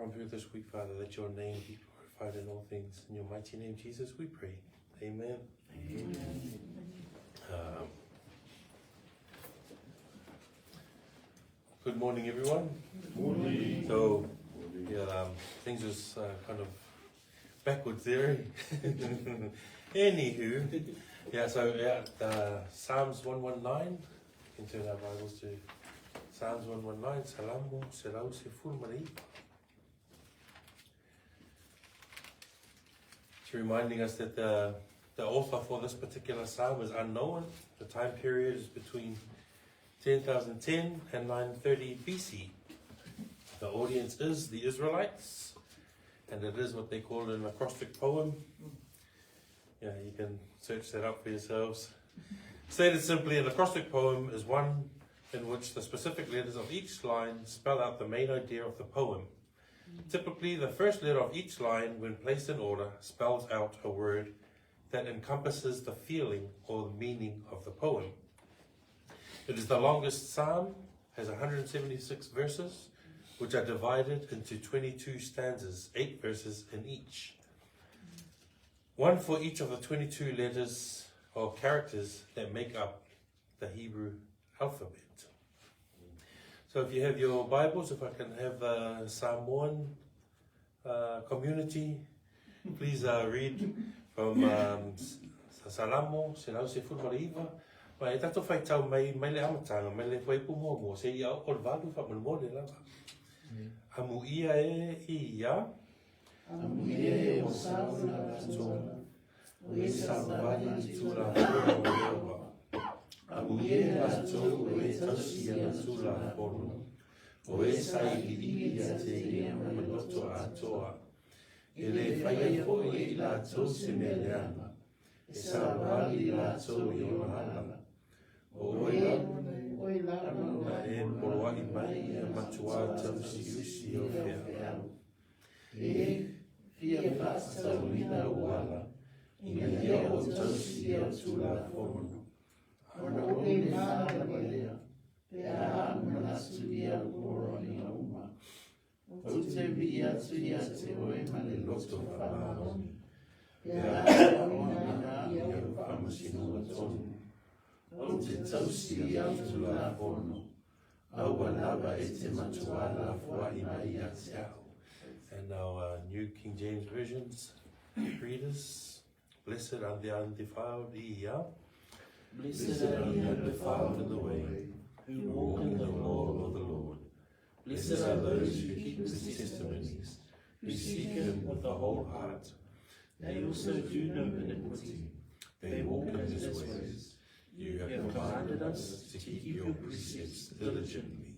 from her this week, Father, that your name be glorified in all things. In your mighty name, Jesus, we pray. Amen. Amen. Good morning, everyone. Good morning. So, yeah, things was kind of backwards there. Anywho, yeah, so Psalms 119. You can turn our Bibles to Psalms 119. Salamo, serau se fulmari. It's reminding us that the author for this particular psalm is unknown. The time period is between 10,010 and 930 BC. The audience is the Israelites, and it is what they call an acrostic poem. Yeah, you can search that up for yourselves. Stated simply, an acrostic poem is one in which the specific letters of each line spell out the main idea of the poem. Typically, the first letter of each line, when placed in order, spells out a word that encompasses the feeling or the meaning of the poem. It is the longest psalm, has 176 verses, which are divided into 22 stanzas, 8 verses in each. One for each of the 22 letters or characters that make up the Hebrew alphabet. So if you have your Bibles, if I can have the Samoan community, please read from Salamo, Serau se fulmariva. Mai tato fai tau mai le amatanga, mai le fai pumomo, se ia o valu fa mulmole lava. Amu ia ia. Amu ia o sauna tona. O e savani tula tona. Amu ia tona o e tausia tula tona. O e sai ia te ia maloto atoa. E le fai o e la tose meleana. E savani la to yohana. Oi la e poloai mai matua tausi o fea. E fia fasta uina uala. Ina ia o tausi o tula fono. Ona oi mana malea. Pea amana suia uro ni uma. O te via suia te oi male loto whamahoni. Pea amana ia o whamasinu atonu. O te tausi au tula fono. Aua lava e te matuala fua mai a te au. And our New King James Versions readers, blessed are the undefiled, Blessed are the undefiled in the way, who walk in the law of the Lord. Blessed are those who keep his testimonies, who seek him with the whole heart. They also do no iniquity, they walk in his ways. You have commanded us to keep your precepts diligently.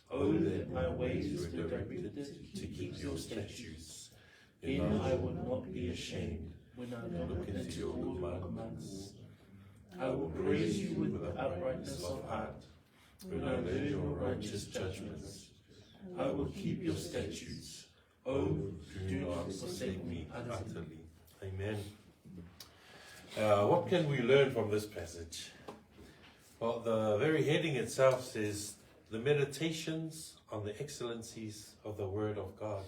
Oh, that my ways were directed to keep your statutes. Then I would not be ashamed when I look into your commandments. I will praise you with uprightness of heart when I learn your righteous judgments. I will keep your statutes. Oh, do not forsake me utterly. Amen. What can we learn from this passage? Well, the very heading itself says, the meditations on the excellencies of the Word of God.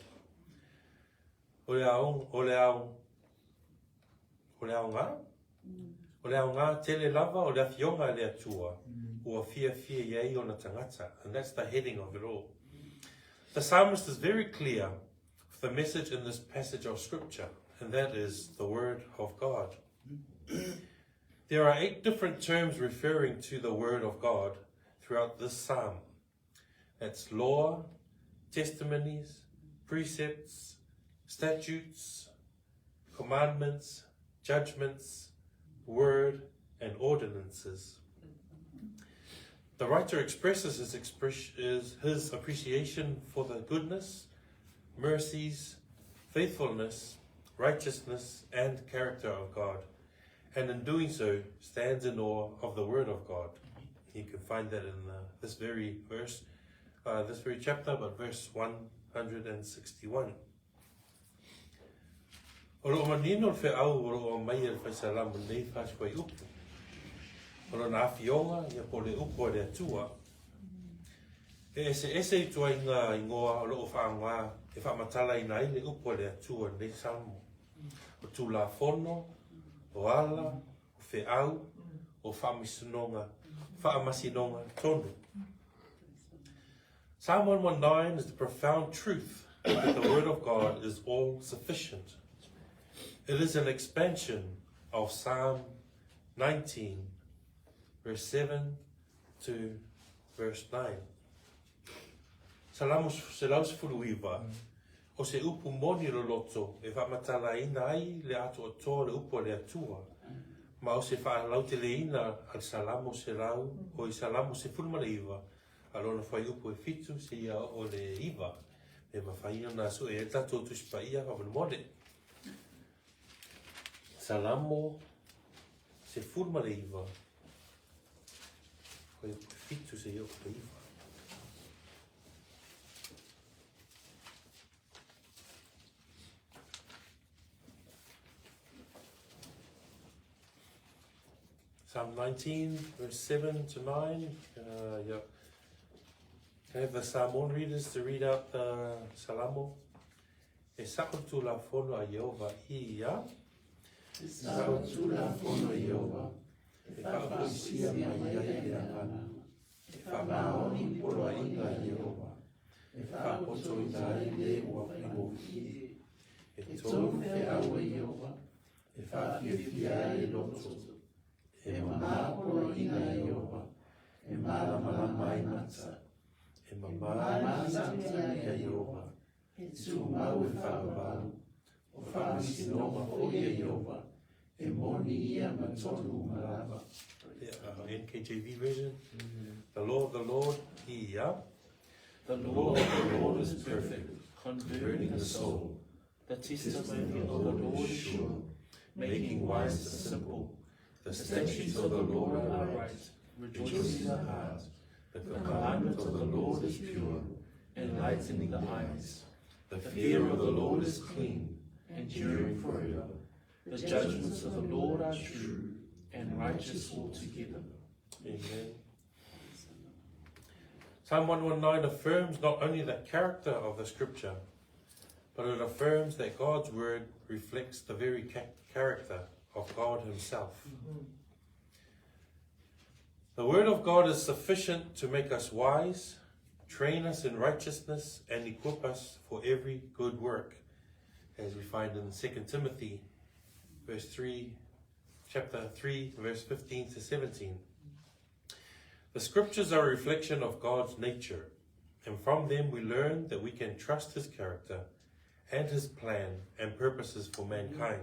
O le au ngā tele lava o le awhionga le atua, ua fia iei o na tangata. And that's the heading of it all. The psalmist is very clear with the message in this passage of scripture, and that is the Word of God. There are 8 different terms referring to the Word of God throughout this psalm. That's law, testimonies, precepts, statutes, commandments, judgments, word, and ordinances. The writer expresses his appreciation for the goodness, mercies, faithfulness, righteousness, and character of God, and in doing so stands in awe of the Word of God. You can find that in this very verse, this very chapter, but verse 161. Oro manino fe au oro mai el faisalamu nei fas foi upu. Oro na afionga ia po le upo le atua. Ese I tua ingoa o loo whaangoa e whaamatala i nei le upo le atua nei Salmo. O tū la fono, o ala, o whiau, o whaamasinonga tonu. Psalm 119 is the profound truth that the Word of God is all sufficient. It is an expansion of Psalm 19, verse 7 to verse 9. Salamos se laus fuluiva, o se upu moni lo loto, e whamatala ina ai le ato ato le upo le atua. Ma o se whaalaute le ina al salamo se lau, o I salamo se fulmaleiva, alona whai upu e fitu se ia o le iwa. E ma whaina na su e tato tuspa ia hawan mone. Salamo se fulmaleiva, whai upu e fitu se ia o le iwa. Psalm 19, verse 7 to 9. Yeah. Can I have the Samoan readers to read out the Salamo? E sakutu la fono a Yehova ia. E sakutu la fono a Yehova. E whaapusia mai ai e ana. E whamaoni polo a inga Yehova. E whaapoto I tai le ua whimohi. E tonu e awa Yehova. E whaafiafia e loto. E mamapolo ina Yehova, e malamala mai mata, e mamala mata ia Yehova, e tu mau e whakawalu, o whamisinoma o ia Yehova, e moni ia matonu marava. NKJV version. The law of the Lord, ia. The law of the Lord is perfect, converting the soul. The testimony of the Lord is sure, making wise the simple. The statutes of the Lord are right, rejoicing the heart. The commandment of the Lord is pure, enlightening the eyes. The fear of the Lord is clean, enduring forever. The judgments of the Lord are true, and righteous altogether. Amen. Psalm 119 affirms not only the character of the scripture, but it affirms that God's word reflects the very character of God himself. The word of God is sufficient to make us wise, train us in righteousness, and equip us for every good work, as we find in 2 Timothy chapter 3, verse 15 to 17. The scriptures are a reflection of God's nature, and from them we learn that we can trust his character and his plan and purposes for mankind,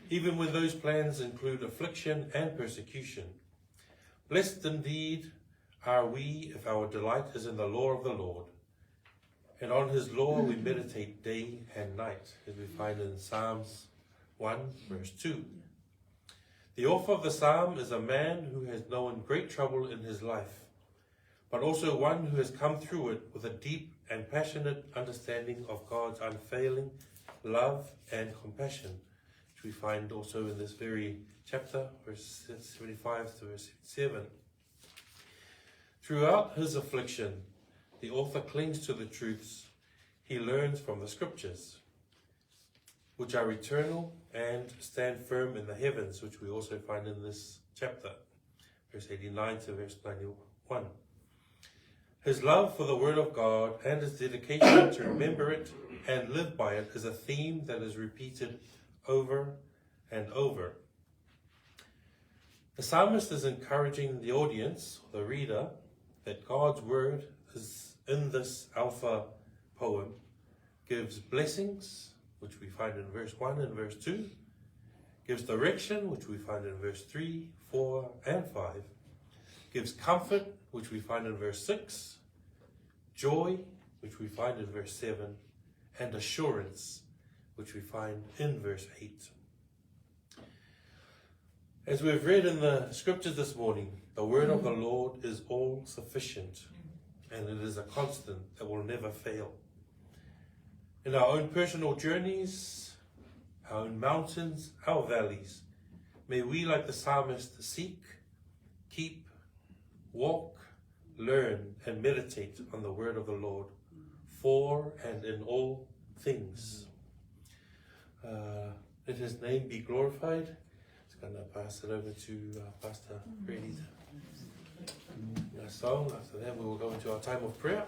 even when those plans include affliction and persecution. Blessed indeed are we if our delight is in the law of the Lord, and on his law we meditate day and night, as we find in Psalms 1, verse 2. The author of the psalm is a man who has known great trouble in his life, but also one who has come through it with a deep and passionate understanding of God's unfailing love and compassion, which we find also in this very chapter, verse 75 to verse 7. Throughout his affliction, the author clings to the truths he learns from the scriptures, which are eternal and stand firm in the heavens, which we also find in this chapter, verse 89 to verse 91. His love for the Word of God and his dedication to remember it and live by it is a theme that is repeated over and over. The psalmist is encouraging the audience, the reader, that God's Word is in this Alpha poem, gives blessings, which we find in verse 1 and verse 2, gives direction, which we find in verse 3, 4, and 5, gives comfort, which we find in verse 6, joy, which we find in verse 7, and assurance, which we find in verse 8. As we've read in the scriptures this morning, the word of the Lord is all sufficient, and it is a constant that will never fail. In our own personal journeys, our own mountains, our valleys, may we, like the psalmist, seek, keep, walk, learn and meditate on the word of the Lord, for and in all things. Let his name be glorified. I'm going to pass it over to Pastor Brady to sing a song. After that, we will go into our time of prayer.